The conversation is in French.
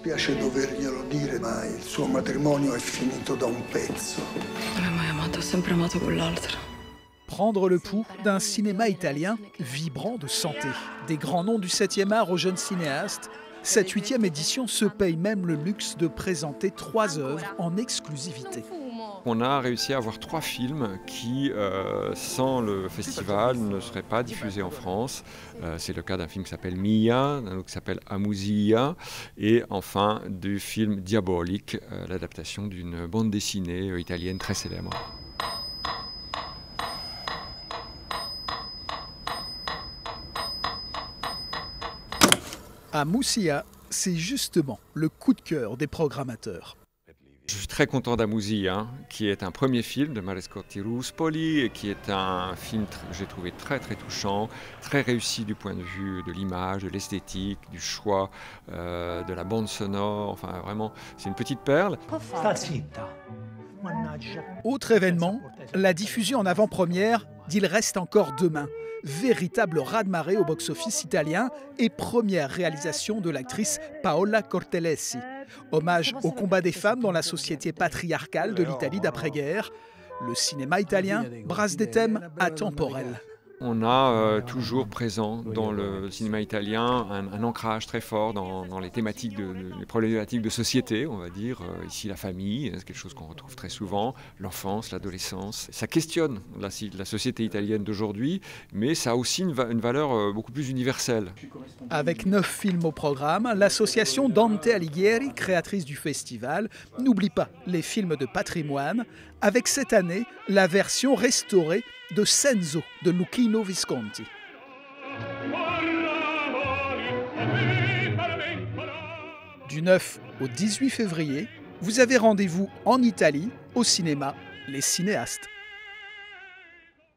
Piace doverglielo dire, ma il suo matrimonio è finito da un pezzo. Non mi hai mai amato, ho sempre amato quell'altro. Prendre le pouls d'un cinéma italien vibrant de santé. Des grands noms du 7e art aux jeunes cinéastes. Cette 8e édition se paye même le luxe de présenter 3 œuvres en exclusivité. On a réussi à avoir 3 films qui, sans le festival, ne seraient pas diffusés en France. C'est le cas d'un film qui s'appelle Mia, d'un autre qui s'appelle Amusia, et enfin du film Diabolique, l'adaptation d'une bande dessinée italienne très célèbre. Amusia, c'est justement le coup de cœur des programmateurs. Je suis très content d'Amusia, qui est un premier film de Marescotti Ruspoli, et qui est un film que j'ai trouvé très touchant, très réussi du point de vue de l'image, de l'esthétique, du choix, de la bande sonore. Enfin, vraiment, c'est une petite perle. Autre événement, la diffusion en avant-première d'Il reste encore demain. Véritable raz-de-marée au box-office italien et première réalisation de l'actrice Paola Cortellesi. Hommage au combat des femmes dans la société patriarcale de l'Italie d'après-guerre. Le cinéma italien brasse des thèmes atemporels. On a toujours présent dans le cinéma italien un ancrage très fort dans les thématiques, les problématiques de société, on va dire. Ici, la famille, c'est quelque chose qu'on retrouve très souvent, l'enfance, l'adolescence. Ça questionne la société italienne d'aujourd'hui, mais ça a aussi une valeur beaucoup plus universelle. Avec 9 films au programme, l'association Dante Alighieri, créatrice du festival, n'oublie pas les films de patrimoine, avec cette année la version restaurée de Senso de Luchino Visconti. Du 9 au 18 février, vous avez rendez-vous en Italie, au cinéma Les Cinéastes.